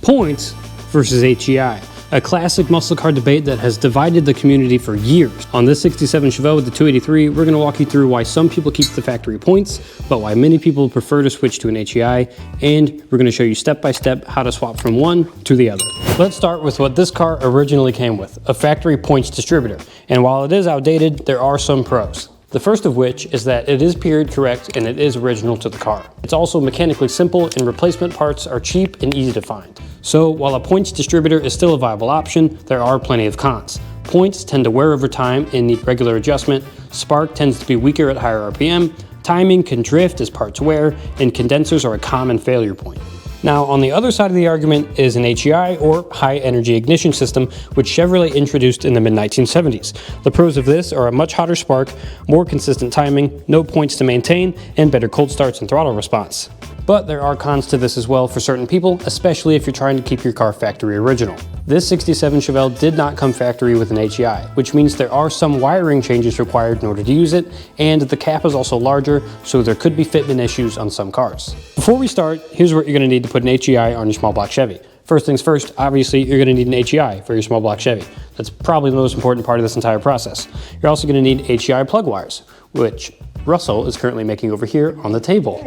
Points versus HEI, a classic muscle car debate that has divided the community for years. On this 67 Chevy with the 283, we're going to walk you through why some people keep the factory points, but why many people prefer to switch to an HEI, and we're going to show you step by step how to swap from one to the other. Let's start with what this car originally came with, a factory points distributor. And while it is outdated, there are some pros. The first of which is that it is period correct and it is original to the car. It's also mechanically simple and replacement parts are cheap and easy to find. So while a points distributor is still a viable option, there are plenty of cons. Points tend to wear over time and need regular adjustment. Spark tends to be weaker at higher RPM. Timing can drift as parts wear, and condensers are a common failure point. Now, on the other side of the argument is an HEI, or high energy ignition system, which Chevrolet introduced in the mid-1970s. The pros of this are a much hotter spark, more consistent timing, no points to maintain, and better cold starts and throttle response. But there are cons to this as well for certain people, especially if you're trying to keep your car factory original. This 67 Chevy did not come factory with an HEI, which means there are some wiring changes required in order to use it, and the cap is also larger, so there could be fitment issues on some cars. Before we start, here's what you're going to need to put an HEI on your small block Chevy. First things first, obviously you're going to need an HEI for your small block Chevy. That's probably the most important part of this entire process. You're also going to need HEI plug wires, which Russell is currently making over here on the table.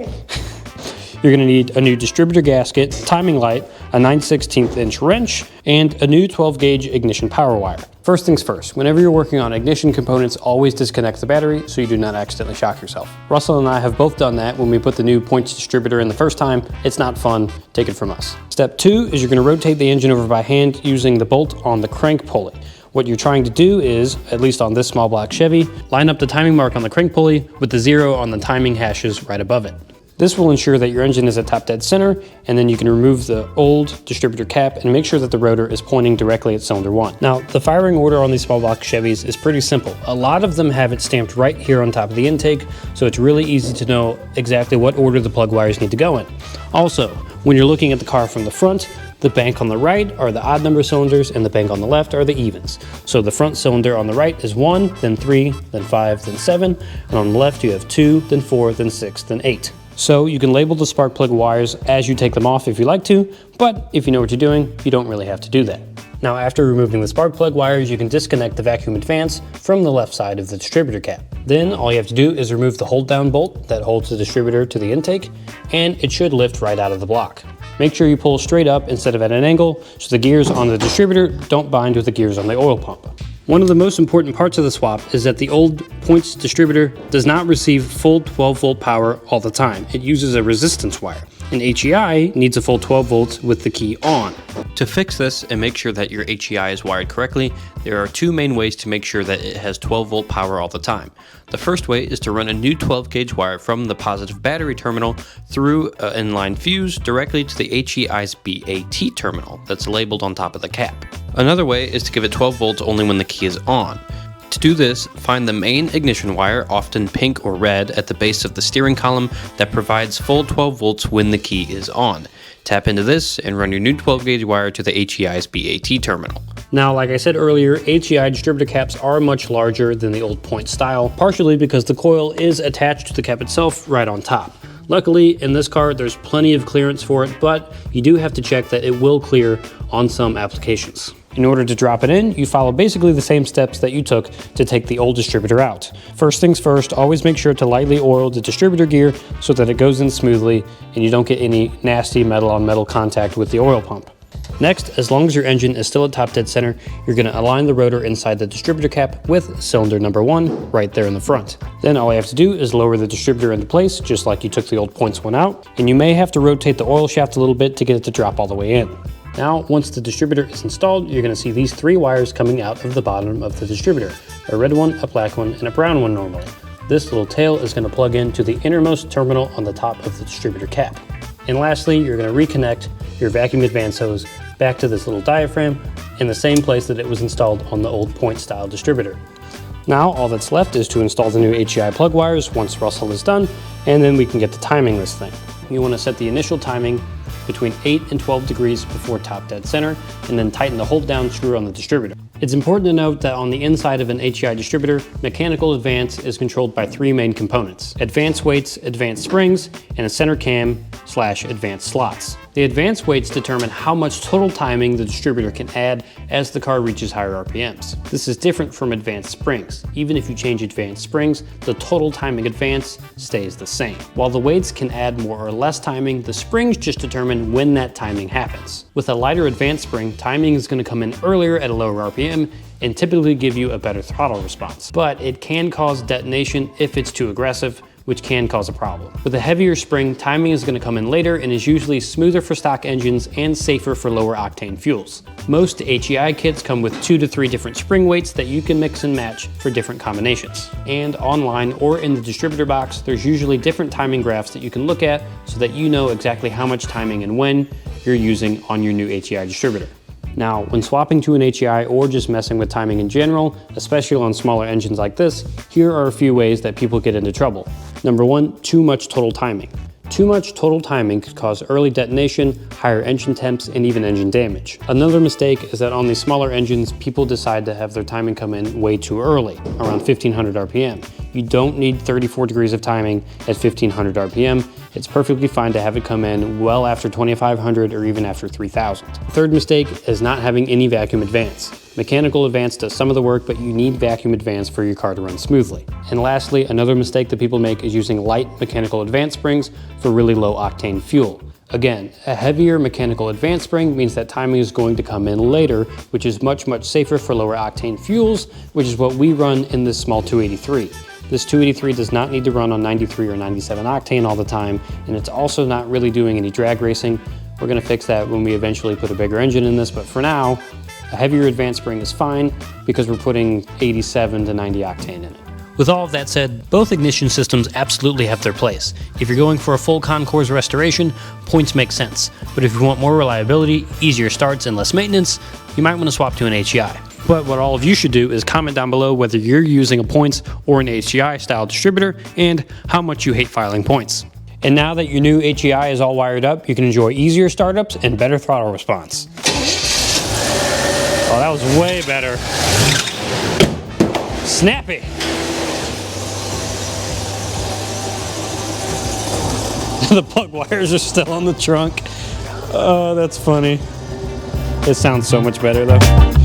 You're going to need a new distributor gasket, timing light, a 9/16 inch wrench, and a new 12 gauge ignition power wire. First things first, whenever you're working on ignition components, always disconnect the battery so you do not accidentally shock yourself. Russell and I have both done that when we put the new points distributor in the first time. It's not fun, take it from us. Step 2 is you're going to rotate the engine over by hand using the bolt on the crank pulley. What you're trying to do is, at least on this small block Chevy, line up the timing mark on the crank pulley with the 0 on the timing hashes right above it. This will ensure that your engine is at top dead center, and then you can remove the old distributor cap and make sure that the rotor is pointing directly at cylinder 1. Now, the firing order on these small block Chevys is pretty simple. A lot of them have it stamped right here on top of the intake, so it's really easy to know exactly what order the plug wires need to go in. Also, when you're looking at the car from the front, the bank on the right are the odd number cylinders and the bank on the left are the evens. So the front cylinder on the right is 1, then 3, then 5, then 7, and on the left you have 2, then 4, then 6, then 8. So you can label the spark plug wires as you take them off if you like to, but if you know what you're doing, you don't really have to do that. Now, after removing the spark plug wires, you can disconnect the vacuum advance from the left side of the distributor cap. Then all you have to do is remove the hold down bolt that holds the distributor to the intake, and it should lift right out of the block. Make sure you pull straight up instead of at an angle so the gears on the distributor don't bind with the gears on the oil pump. One of the most important parts of the swap is that the old points distributor does not receive full 12 volt power all the time. It uses a resistance wire. An HEI needs a full 12 volts with the key on. To fix this and make sure that your HEI is wired correctly, there are two main ways to make sure that it has 12 volt power all the time. The first way is to run a new 12 gauge wire from the positive battery terminal through an inline fuse directly to the HEI's BAT terminal that's labeled on top of the cap. Another way is to give it 12 volts only when the key is on. To do this, find the main ignition wire, often pink or red, at the base of the steering column that provides full 12 volts when the key is on. Tap into this and run your new 12 gauge wire to the HEI's BAT terminal. Now, like I said earlier, HEI distributor caps are much larger than the old point style, partially because the coil is attached to the cap itself right on top. Luckily, in this car, there's plenty of clearance for it, but you do have to check that it will clear on some applications. In order to drop it in, you follow basically the same steps that you took to take the old distributor out. First things first, always make sure to lightly oil the distributor gear so that it goes in smoothly and you don't get any nasty metal on metal contact with the oil pump. Next, as long as your engine is still at top dead center, you're going to align the rotor inside the distributor cap with cylinder number 1 right there in the front. Then all you have to do is lower the distributor into place just like you took the old points one out, and you may have to rotate the oil shaft a little bit to get it to drop all the way in. Now, once the distributor is installed, you're going to see these 3 wires coming out of the bottom of the distributor. A red one, a black one, and a brown one normally. This little tail is going to plug into the innermost terminal on the top of the distributor cap. And lastly, you're going to reconnect your vacuum advance hose back to this little diaphragm in the same place that it was installed on the old point style distributor. Now all that's left is to install the new HEI plug wires once Russell is done, and then we can get to timing this thing. You want to set the initial timing between 8 and 12 degrees before top dead center, and then tighten the hold down screw on the distributor. It's important to note that on the inside of an HEI distributor, mechanical advance is controlled by 3 main components: advance weights, advance springs, and a center cam / advance slots. The advanced weights determine how much total timing the distributor can add as the car reaches higher RPMs. This is different from advanced springs. Even if you change advanced springs, the total timing advance stays the same. While the weights can add more or less timing, the springs just determine when that timing happens. With a lighter advanced spring, timing is going to come in earlier at a lower RPM and typically give you a better throttle response. But it can cause detonation if it's too aggressive, which can cause a problem. With a heavier spring, timing is going to come in later and is usually smoother for stock engines and safer for lower octane fuels. Most HEI kits come with 2 to 3 different spring weights that you can mix and match for different combinations. And online or in the distributor box, there's usually different timing graphs that you can look at so that you know exactly how much timing and when you're using on your new HEI distributor. Now, when swapping to an HEI or just messing with timing in general, especially on smaller engines like this, here are a few ways that people get into trouble. Number 1, too much total timing. Too much total timing could cause early detonation, higher engine temps, and even engine damage. Another mistake is that on these smaller engines, people decide to have their timing come in way too early, around 1500 RPM. You don't need 34 degrees of timing at 1500 RPM. It's perfectly fine to have it come in well after 2500 or even after 3000. Third mistake is not having any vacuum advance. Mechanical advance does some of the work, but you need vacuum advance for your car to run smoothly. And lastly, another mistake that people make is using light mechanical advance springs for really low octane fuel. Again, a heavier mechanical advance spring means that timing is going to come in later, which is much safer for lower octane fuels, which is what we run in this small 283. This 283 does not need to run on 93 or 97 octane all the time, and it's also not really doing any drag racing. We're going to fix that when we eventually put a bigger engine in this, but for now, a heavier advanced spring is fine because we're putting 87 to 90 octane in it. With all of that said, both ignition systems absolutely have their place. If you're going for a full concours restoration, points make sense. But if you want more reliability, easier starts, and less maintenance, you might want to swap to an HEI. But what all of you should do is comment down below whether you're using a points or an HEI style distributor and how much you hate filing points. And now that your new HEI is all wired up, you can enjoy easier startups and better throttle response. Oh, that was way better. Snappy. The plug wires are still on the trunk. Oh, that's funny. It sounds so much better though.